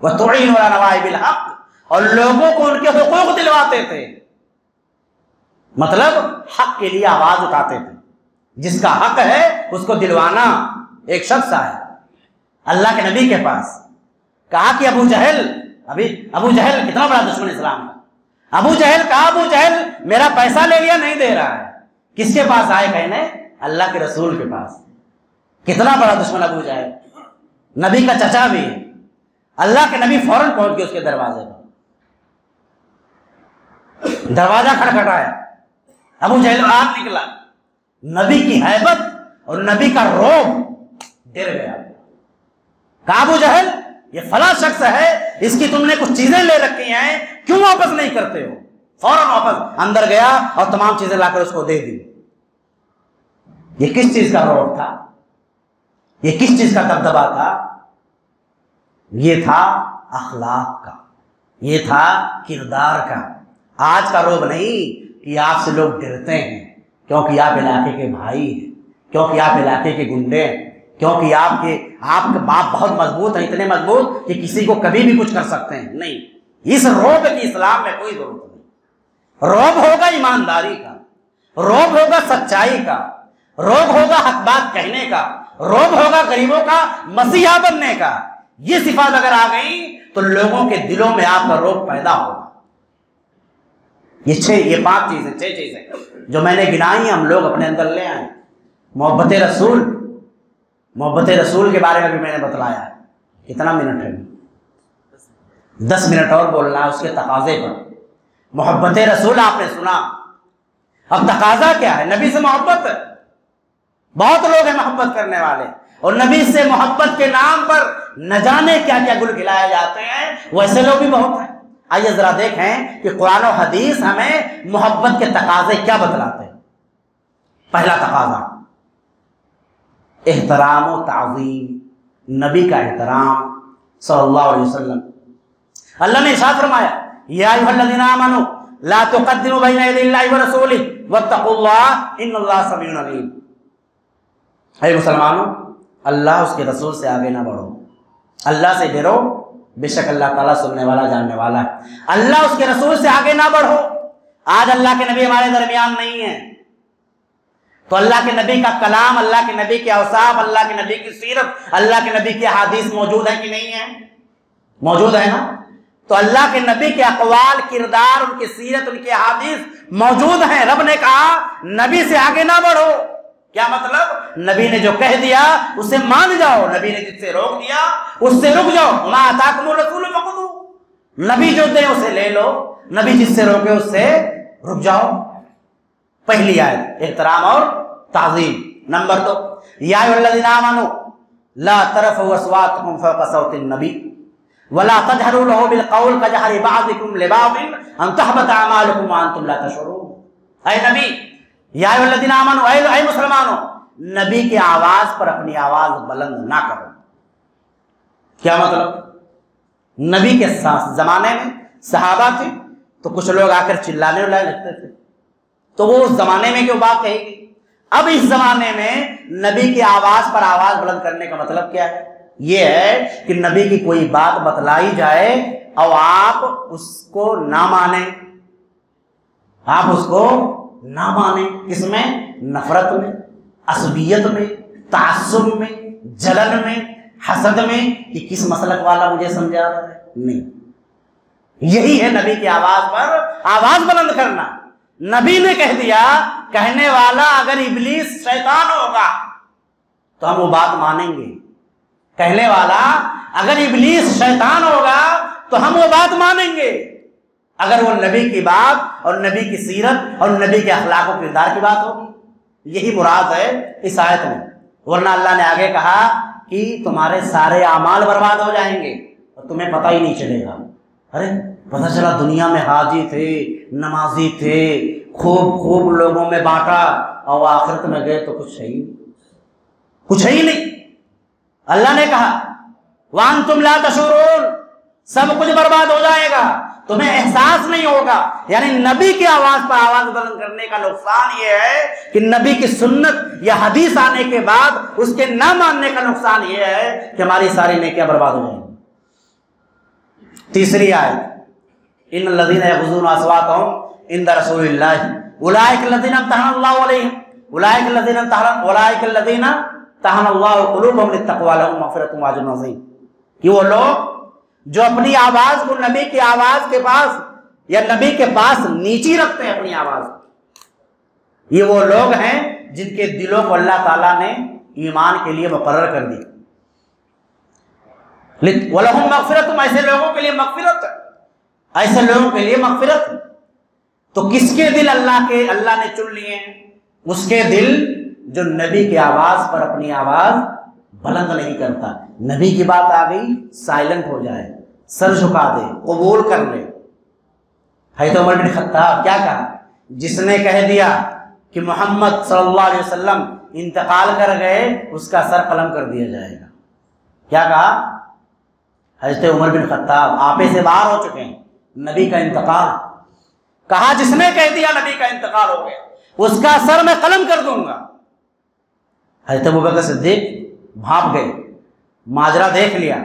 وہ تعین علی نوائب الحق، اور لوگوں کو ان کے حقوق دلواتے تھے. مطلب حق کے لیے آواز اٹھاتے تھے. جس کا حق ہے اس کو دلوانا. ایک شخص آیا اللہ کے نبی کے پاس، کہا کہ ابو جہل کتنا بڑا دشمن اسلام کا. ابو جہل میرا پیسہ لے لیا، نہیں دے رہا ہے. کس کے پاس آئے کہنے؟ اللہ کے رسول کے پاس. کتنا بڑا دشمن ابو جہل، نبی کا چچا بھی ہے. اللہ کے نبی فوراً پہنچ گئے اس کے دروازے پر. دروازہ کھٹکھٹایا، ابو جہل باہر نکلا. نبی کی ہیبت اور نبی کا رعب ڈر گیا. کہا ابو جہل یہ فلاں شخص ہے، اس کی تم نے کچھ چیزیں لے رکھی ہیں، کیوں واپس نہیں کرتے ہو؟ فوراً واپس اندر گیا اور تمام چیزیں لا کر اس کو دے دی. یہ کس چیز کا رعب تھا؟ یہ کس چیز کا دبدبا تھا؟ یہ تھا اخلاق کا، یہ تھا کردار کا. آج کا رعب نہیں کہ آپ سے لوگ ڈرتے ہیں کیونکہ آپ علاقے کے بھائی ہیں، کیونکہ آپ علاقے کے گنڈے ہیں، کیونکہ آپ کے باپ بہت مضبوط ہیں، اتنے مضبوط کہ کسی کو کبھی بھی کچھ کر سکتے ہیں. نہیں، اس رعب کی اسلام میں کوئی ضرورت نہیں. رعب ہوگا ایمانداری کا، رعب ہوگا سچائی کا، رعب ہوگا حق بات کہنے کا، رعب ہوگا غریبوں کا مسیحا بننے کا. یہ صفات اگر آ گئی تو لوگوں کے دلوں میں آپ کا رعب پیدا ہوگا. یہ 5 چیزیں 6 چیزیں جو میں نے گنائی ہیں ہم لوگ اپنے اندر لے آئیں. محبت رسول کے بارے میں بھی میں نے بتلایا. کتنا منٹ ہے؟ 10 منٹ اور بولنا ہے اس کے تقاضے پر. محبت رسول آپ نے سنا، اب تقاضا کیا ہے؟ نبی سے محبت. بہت لوگ ہیں محبت کرنے والے، اور نبی سے محبت کے نام پر نہ جانے کیا کیا گل کھلائے جاتے ہیں. ویسے لوگ بھی بہت ہیں. آئیے ذرا دیکھیں کہ قرآن و حدیث ہمیں محبت کے تقاضے کیا بتلاتے ہیں. پہلا تقاضا احترام و تعظیم، نبی کا احترام صلی اللہ علیہ وسلم. اللہ نے ارشاد فرمایا یا ایھا الذین آمنوا لا تقدموا بین یدی اللہ ورسولہ واتقوا اللہ ان اللہ سمیع علیم. اے مسلمانوں، اللہ اس کے رسول سے آگے نہ بڑھو، اللہ سے ڈرو، بے شک اللہ تعالیٰ سننے والا جاننے والا ہے. اللہ اس کے رسول سے آگے نہ بڑھو. آج اللہ کے نبی ہمارے درمیان نہیں ہیں تو اللہ کے نبی کا کلام، اللہ کے نبی کے اوصاف، اللہ کے نبی کی سیرت، اللہ کے نبی کی احادیث موجود ہے کہ نہیں ہے؟ موجود ہے نا. تو اللہ کے نبی کے اقوال، کردار، ان کی سیرت، ان کی احادیث موجود ہیں. رب نے کہا نبی سے آگے نہ بڑھو. کیا مطلب؟ نبی نے جو کہہ دیا اسے مان جاؤ، نبی نے جس سے روک دیا اس سے رک جاؤ. وما آتاکم الرسول فخذوہ، نبی جو دے اسے لے لو، نبی جس سے روکے اس سے رک جاؤ. پہلی آیت احترام اور تعظیم. نمبر 2 یا ایھا الذین آمنوا لا ترفعوا اصواتکم فوق صوت النبی ولا تجهروا له بالقول كجهر بعضكم لبعض ان تحبط اعمالكم وانتم لا تشعرون. اے نبی، یا ایھا الذین آمنوا، اے مسلمانوں، نبی کی آواز پر اپنی آواز بلند نہ کرو. کیا مطلب؟ نبی کے زمانے میں صحابہ تھے تو کچھ لوگ آ کر چلانے لگتے تھے، تو وہ اس زمانے میں کیوں بات کہے گی؟ اب اس زمانے میں نبی کی آواز پر آواز بلند کرنے کا مطلب کیا ہے؟ یہ ہے کہ نبی کی کوئی بات بتلائی جائے اور آپ اس کو نہ مانیں. آپ اس کو نہ مانیں. کس میں؟ نفرت میں، عصبیت میں، تعصب میں، جلن میں، حسد میں کہ کس مسلک والا مجھے سمجھا رہا ہے. نہیں، یہی ہے نبی کی آواز پر آواز بلند کرنا. نبی نے کہہ دیا، کہنے والا اگر ابلیس شیطان ہوگا تو ہم وہ بات مانیں گے. کہنے والا اگر ابلیس شیطان ہوگا تو ہم وہ بات مانیں گے اگر وہ نبی کی بات اور نبی کی سیرت اور نبی کے اخلاق و کردار کی بات ہوگی. یہی مراد ہے اس آیت میں. ورنہ اللہ نے آگے کہا کہ تمہارے سارے اعمال برباد ہو جائیں گے اور تمہیں پتہ ہی نہیں چلے گا. ارے پتہ چلا دنیا میں حاجی تھے، نمازی تھے، خوب لوگوں میں بانٹا، اور آخرت میں گئے تو کچھ ہے ہی نہیں. اللہ نے کہا وَأَنْتُمْ لَا تَشْعُرُونَ، سب کچھ برباد ہو جائے گا تمہیں احساس نہیں ہوگا. یعنی نبی کی آواز پر آواز بلند کرنے کا نقصان یہ ہے کہ نبی کی سنت یا حدیث آنے کے بعد اس کے نہ ماننے کا نقصان یہ ہے کہ ہماری ساری نیکیاں برباد ہو جائیں گی. تیسری آیت ان الذین یغضون اصواتهم عند رسول اللہ اولئک الذین امتحن اللہ علیہم اولئک الذین امتحن اللہ قلوبهم للتقوی لهم مغفرۃ واجر عظیم. کہ وہ لوگ جو اپنی آواز کو نبی کی آواز کے پاس یا نبی کے پاس نیچی رکھتے ہیں اپنی آواز, یہ وہ لوگ ہیں جن کے دلوں کو اللہ تعالیٰ نے ایمان کے لیے مقرر کر دی. وَلَهُمْ مَغْفِرَةٌ, ایسے لوگوں کے لیے مغفرت, ایسے لوگوں کے لیے مغفرت. تو کس کے دل اللہ نے چن لیے ہیں؟ اس کے دل جو نبی کی آواز پر اپنی آواز بلند نہیں کرتا. نبی کی بات آ گئی سائلنٹ ہو جائے, سر جھکا دے, قبول کر لے. حضرت عمر بن خطاب کیا کہا؟ جس نے کہہ دیا کہ محمد صلی اللہ علیہ وسلم انتقال کر گئے اس کا سر قلم کر دیا جائے گا. کیا کہا حضرت عمر بن خطاب؟ آپے سے باہر ہو چکے ہیں, نبی کا انتقال. کہا جس نے کہہ دیا نبی کا انتقال ہو گیا اس کا سر میں قلم کر دوں گا. حضرت ابوبکر صدیق بھاپ گئے, ماجرا دیکھ لیا,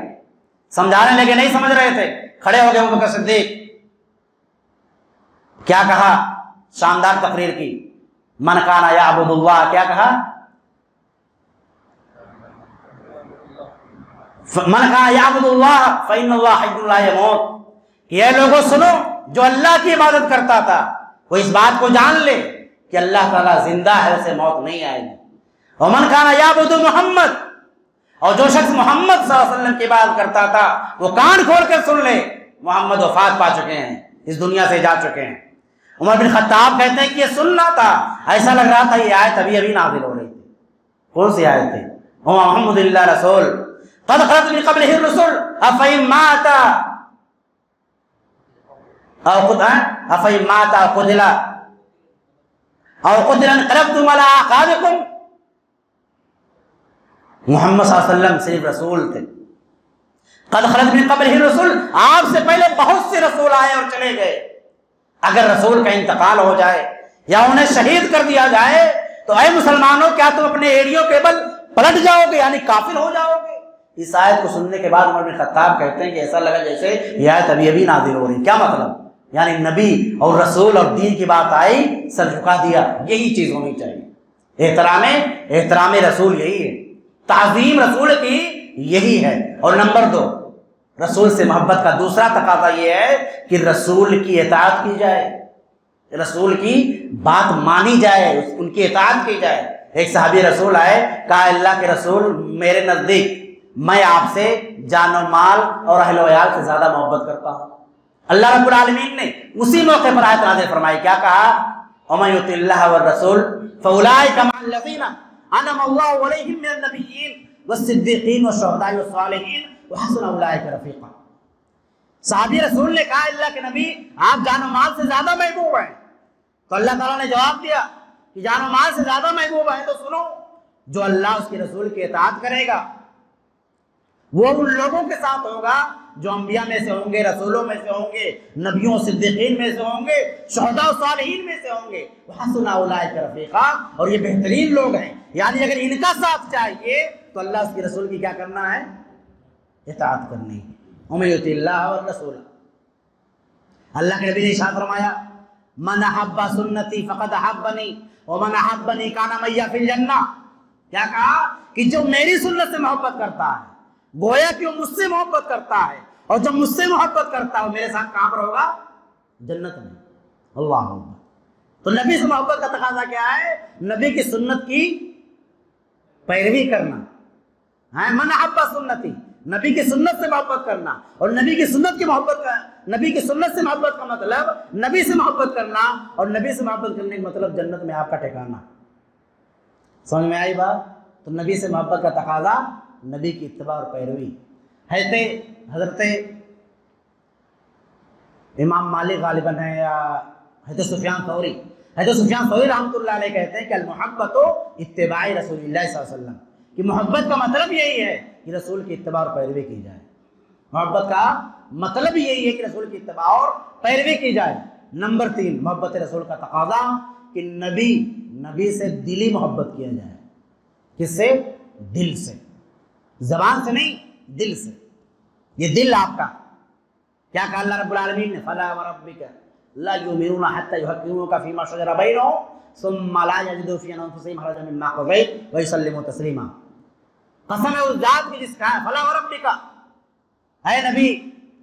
سمجھانے لگے, نہیں سمجھ رہے تھے, کھڑے ہو گئے ابوبکر صدیق. کیا کہا؟ شاندار تقریر کی. من کان یعبد اللہ, کیا کہا؟ من کان یعبد اللہ فإن اللہ حی لا یموت. یہ لوگوں سنو, جو اللہ کی عبادت کرتا تھا وہ اس بات کو جان لے کہ اللہ تعالیٰ زندہ ہے, اسے موت نہیں آئے گی. ومن کان یعبد محمد, اور جو شخص محمد صلی اللہ علیہ وسلم کی عبادت کرتا تھا وہ کان کھول کر سن لے, محمد وفات پا چکے ہیں, اس دنیا سے جا چکے ہیں. عمر بن خطاب کہتے ہیں کہ یہ سننا تھا, ایسا لگ رہا تھا یہ آیت ابھی نازل ہو رہی تھی. کون سی آیت تھی؟ محمد اللہ رسول قد خلت من قبلہ الرسل افإن مات او قتل انقلبتم علی اعقابکم. محمد صلی اللہ علیہ وسلم صرف رسول تھے. قد خلت من قبلہ الرسل, آپ سے پہلے بہت سے رسول آئے اور چلے گئے. اگر رسول کا انتقال ہو جائے یا انہیں شہید کر دیا جائے تو اے مسلمانوں, کیا تم اپنے ایڑیوں کے بل پلٹ جاؤ گے, یعنی کافر ہو جاؤ گے؟ اس آیت کو سننے کے بعد عمر بن خطاب کہتے ہیں کہ ایسا لگا جیسے یہ آیت ابھی نازل ہو رہی. کیا مطلب؟ یعنی نبی اور رسول اور دین کی بات آئی, سر جھکا دیا. یہی چیز ہونی چاہیے. احترام رسول یہی ہے, تعظیم رسول کی یہی ہے. اور نمبر 2, رسول سے محبت کا دوسرا تقاضا یہ ہے کہ رسول کی اطاعت کی جائے, رسول کی بات مانی جائے, ان کی اطاعت کی جائے. ایک صحابی رسول آئے, کہا اللہ کے رسول میرے نزدیک میں آپ سے جان و مال اور اہل و عیال سے زیادہ محبت کرتا ہوں. اللہ رب العالمین نے اسی موقع پر آیت نازل فرمائی. کیا کہا؟ وَمَن يُطِعِ اللَّهَ وَالرَّسُولَ فَأُولَٰئِكَ مَعَ الَّذِينَ أَنْعَمَ اللَّهُ عَلَيْهِم مِّنَ النَّبِيِّينَ وَالصِّدِّيقِينَ وَالشُّهَدَاءِ وَالصَّالِحِينَ وَحَسُنَ أُولَٰئِكَ رَفِيقًا. صحابی رسول نے کہا اللہ کے نبی آپ جان و مال سے زیادہ محبوب ہیں. تو اللہ تعالیٰ نے جواب دیا کہ جان و مال سے زیادہ محبوب ہیں تو سنو, جو اللہ اس کے رسول کی اطاعت کرے گا وہ ان لوگوں کے ساتھ ہوگا جو انبیاء میں سے ہوں گے, رسولوں میں سے ہوں گے, نبیوں صدیقین میں سے ہوں گے, شہداء و صالحین میں سے ہوں گے. وحسن اولئک رفیقا, اور یہ بہترین لوگ ہیں. یعنی اگر ان کا ساتھ چاہیے تو اللہ اس کے رسول کی کیا کرنا ہے؟ اطاعت کرنی ہے. ومن یطع اللہ والرسول, اللہ کے نبی نے ارشاد فرمایا من احب سنتی فقد احبنی ومن احبنی کان معی فی الجنہ. کیا کہا؟ کہ جو میری سنت سے محبت کرتا ہے گویا کہ وہ مجھ سے محبت کرتا ہے, اور جب مجھ سے محبت کرتا ہے وہ میرے ساتھ کہاں پر ہوگا؟ جنت میں. اللہ اکبر. تو نبی سے محبت کا تقاضا کیا ہے؟ نبی کی سنت کی پیروی کرنا. من احب سنتی, نبی کی سنت سے محبت کرنا. اور نبی کی سنت کی محبت کا, نبی کی سنت سے محبت کا مطلب نبی سے محبت کرنا, اور نبی سے محبت کرنے کا مطلب جنت میں آپ کا ٹھکانہ. سمجھ میں آئی بات؟ تو نبی سے محبت کا تقاضا نبی کی اتباع اور پیروی. حضرت امام مالک غالباً ہے یا حضرت سفیان ثوری رحمۃ اللہ علیہ کہتے ہیں کہ المحبت اتباع رسول اللہ صلی اللہ علیہ وسلم, کہ محبت کا مطلب یہی ہے کہ رسول کی اتباع اور پیروی کی جائے. محبت کا مطلب یہی ہے کہ رسول کی اتباع اور پیروی کی جائے۔ نمبر 3، محبت رسول کا تقاضا کہ نبی سے دلی محبت کیا جائے۔ کس سے؟ دل سے، زبان سے نہیں، دل سے۔ یہ دل آپ کا کیا کہا اللہ رب العالمین نے؟ فَلَا وَرَبِّكَ لَا يُؤْمِنُونَ حَتَّى يُحَكِّمُوكَ فِي مَا شَجَرَ بَيْنَهُمْ ثُمَّ لَا يَجِدُوا فِي أَنفُسِهِمْ حَرَجًا مِّمَّا قَضَيْتَ وَيُسَلِّمُوا تَسْلِيمًا۔ قسم ہے اس ذات کی جس کا ہے فَلَا وَرَبِّكَ، اے نبی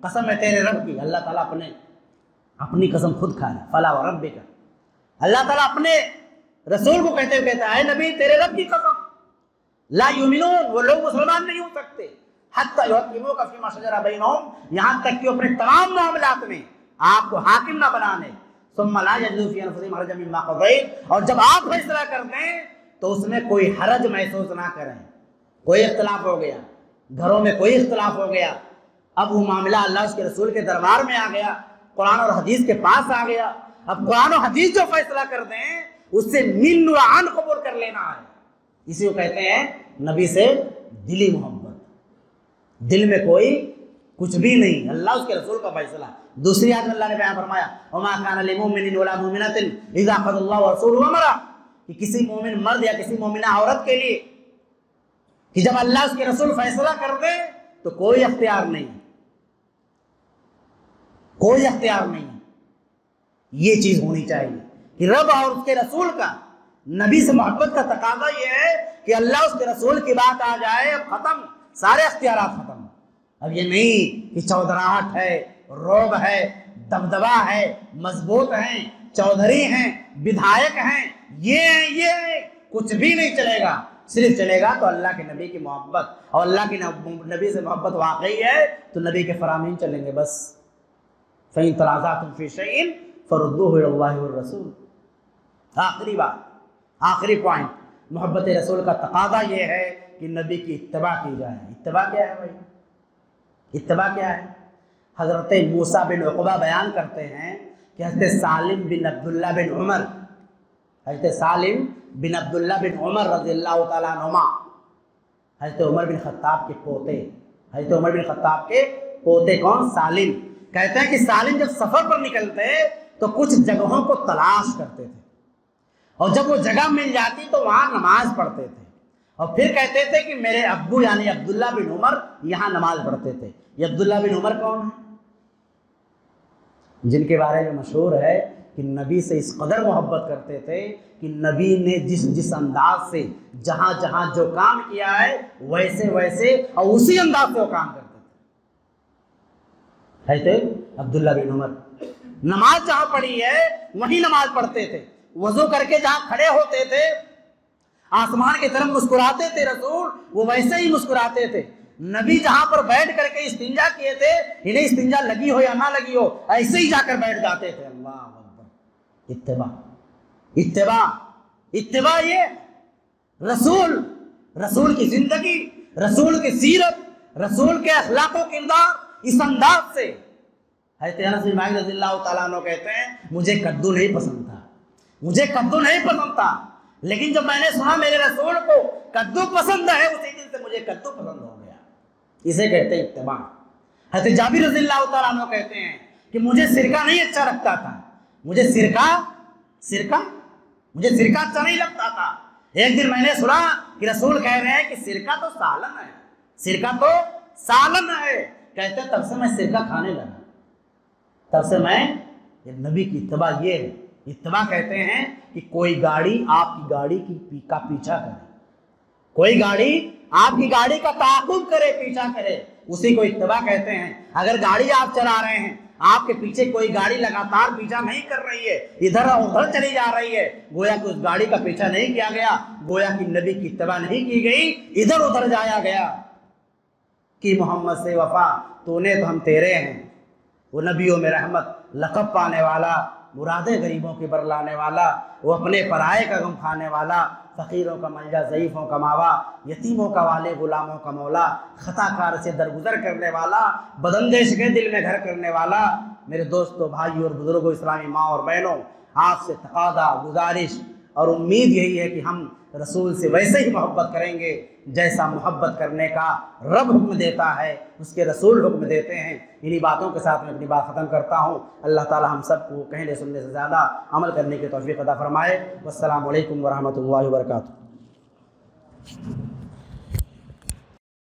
قسم ہے تیرے رب کی۔ اللہ تعالیٰ اپنی قسم خود کھا رہا ہے، فَلَا وَرَبِّكَ۔ اللہ تعالیٰ اپنے رسول کو کہتے ہوئے کہتا ہے، اے نبی تیرے رب کی قسم، لا یؤمنون، وہ لوگ مسلمان نہیں ہو سکتے، حتی یحکموک فیما شجر بینہم، یہاں تک کہ اپنے تمام معاملات میں آپ کو حاکم نہ بنانے، ثم لا یجدوا فی انفسہم حرجا مما قضیت، اور جب آپ فیصلہ کرتے ہیں تو اس میں کوئی حرج محسوس نہ کریں۔ کوئی اختلاف ہو گیا، گھروں میں کوئی اختلاف ہو گیا، اب وہ معاملہ اللہ اس کے رسول کے دربار میں آ گیا، قرآن اور حدیث کے پاس آ گیا، اب قرآن و حدیث جو فیصلہ کر دیں اس سے من و عن قبول کر لینا ہے۔ اسی کو کہتے ہیں نبی سے دلی محبت، دل میں کوئی کچھ بھی نہیں، اللہ اس کے رسول کا فیصلہ۔ دوسری آیت میں اللہ نے بیان فرمایا وَمَا كَانَ لِمُؤْمِنٍ وَلَا مُؤْمِنَةٍ إِذَا قَضَى اللَّهُ وَرَسُولُهُ أَمْرًا، کہ کسی مومن مرد یا کسی مومنہ عورت کے لیے کہ جب اللہ اس کے رسول فیصلہ کر دے تو کوئی اختیار نہیں، کوئی اختیار نہیں۔ یہ چیز ہونی چاہیے کہ رب اور اس کے رسول کا، نبی سے محبت کا تقاضا یہ ہے کہ اللہ اس کے رسول کی بات آ جائے، اب ختم، سارے اختیارات ختم۔ اب یہ نہیں کہ چودراہٹ ہے، روب ہے، دبدبا ہے، مضبوط ہیں، چودھری ہیں، بدھائک ہیں، یہ کچھ بھی نہیں چلے گا۔ صرف چلے گا تو اللہ کے نبی کی محبت، اور اللہ کے نبی سے محبت واقعی ہے تو نبی کے فرامین چلیں گے بس۔ فَإِن تَنَازَعْتُمْ فِي شَيْءٍ فَرُدُّوهُ إِلَى اللَّهِ وَالرَّسُولِ۔ آخری بات، آخری پوائنٹ، محبت رسول کا تقاضا یہ ہے کہ نبی کی اتباع کی جائے۔ اتباع کیا ہے بھائی؟ اتباع کیا ہے؟ حضرت موسیٰ بن عقبہ بیان کرتے ہیں کہ حضرت سالم بن عبداللہ بن عمر، حضرت سالم بن عبداللہ بن عمر رضی اللہ تعالیٰ عنہما، حضرت عمر بن خطاب کے پوتے، حضرت عمر بن خطاب کے پوتے کون؟ سالم۔ کہتے ہیں کہ سالم جب سفر پر نکلتے تو کچھ جگہوں کو تلاش کرتے تھے، اور جب وہ جگہ مل جاتی تو وہاں نماز پڑھتے تھے، اور پھر کہتے تھے کہ میرے ابو یعنی عبداللہ بن عمر یہاں نماز پڑھتے تھے۔ یہ عبداللہ بن عمر کون ہے؟ جن کے بارے میں مشہور ہے کہ نبی سے اس قدر محبت کرتے تھے کہ نبی نے جس انداز سے جہاں جہاں جو کام کیا ہے ویسے اور اسی انداز سے وہ کام کرتے تھے۔ عبداللہ بن عمر نماز جہاں پڑھی ہے وہیں نماز پڑھتے تھے، وضو کر کے جہاں کھڑے ہوتے تھے آسمان کی طرف مسکراتے تھے رسول، وہ ویسے ہی مسکراتے تھے۔ نبی جہاں پر بیٹھ کر کے استنجا کیے تھے، انہیں استنجا لگی ہو یا نہ لگی ہو ایسے ہی جا کر بیٹھ جاتے تھے۔ اللہ اکبر، اتباع، اتباع، اتباع۔ یہ رسول کی زندگی، رسول کی سیرت، رسول کے اخلاق و کردار، اس انداز سے۔ حضرت انس بن مالک رضی اللہ تعالیٰ عنہ کہتے ہیں مجھے کدو نہیں پسند تھا، مجھے کدو نہیں پسند تھا، لیکن جب میں نے سنا میرے رسول کو کدو پسند ہے اسی دن سے مجھے کدو پسند ہو گیا۔ اسے کہتے ہیں اتباع۔ حضرت جابر رضی اللہ تعالیٰ عنہ کہتے ہیں کہ مجھے سرکہ نہیں اچھا لگتا تھا، مجھے سرکہ اچھا نہیں لگتا تھا۔ ایک دن میں نے سنا کہ رسول کہہ رہے ہیں کہ سرکہ تو سالن ہے، سرکہ تو سالن ہے۔ کہتے ہیں تب سے میں سرکہ کھانے لگا، تب سے میں نبی کی اتباع یہ ہے۔ اتباع کہتے ہیں کہ کوئی گاڑی آپ کی گاڑی کا پیچھا کرے، کوئی گاڑی آپ کی گاڑی کا تعاقب کرے، پیچھا کرے، اسی کو اتباع کہتے ہیں۔ اگر گاڑی آپ چلا رہے ہیں، آپ کے پیچھے کوئی گاڑی لگاتار پیچھا نہیں کر رہی ہے، ادھر ادھر چلی جا رہی ہے، گویا کہ اس گاڑی کا پیچھا نہیں کیا گیا، گویا کہ نبی کی اتباع نہیں کی گئی، ادھر ادھر جایا گیا کہ محمد سے وفا تو نے تو ہم تیرے ہیں۔ وہ نبیوں میں رحمت، لقب پانے والا، مرادیں غریبوں کی برلانے والا، وہ اپنے پرائے کا غم کھانے والا، فقیروں کا ملجا، ضعیفوں کا ماوا، یتیموں کا والے، غلاموں کا مولا، خطا کار سے درگزر کرنے والا، بداندیش کے دل میں گھر کرنے والا۔ میرے دوستوں، بھائیوں اور بزرگوں، اسلامی ماں اور بہنوں، آپ سے تقاضا، گزارش اور امید یہی ہے کہ ہم رسول سے ویسے ہی محبت کریں گے جیسا محبت کرنے کا رب حکم دیتا ہے، اس کے رسول حکم دیتے ہیں۔ انہی باتوں کے ساتھ میں اپنی بات ختم کرتا ہوں۔ اللہ تعالی ہم سب کو کہنے سننے سے زیادہ عمل کرنے کی توفیق عطا فرمائے۔ والسلام علیکم ورحمۃ اللہ وبرکاتہ۔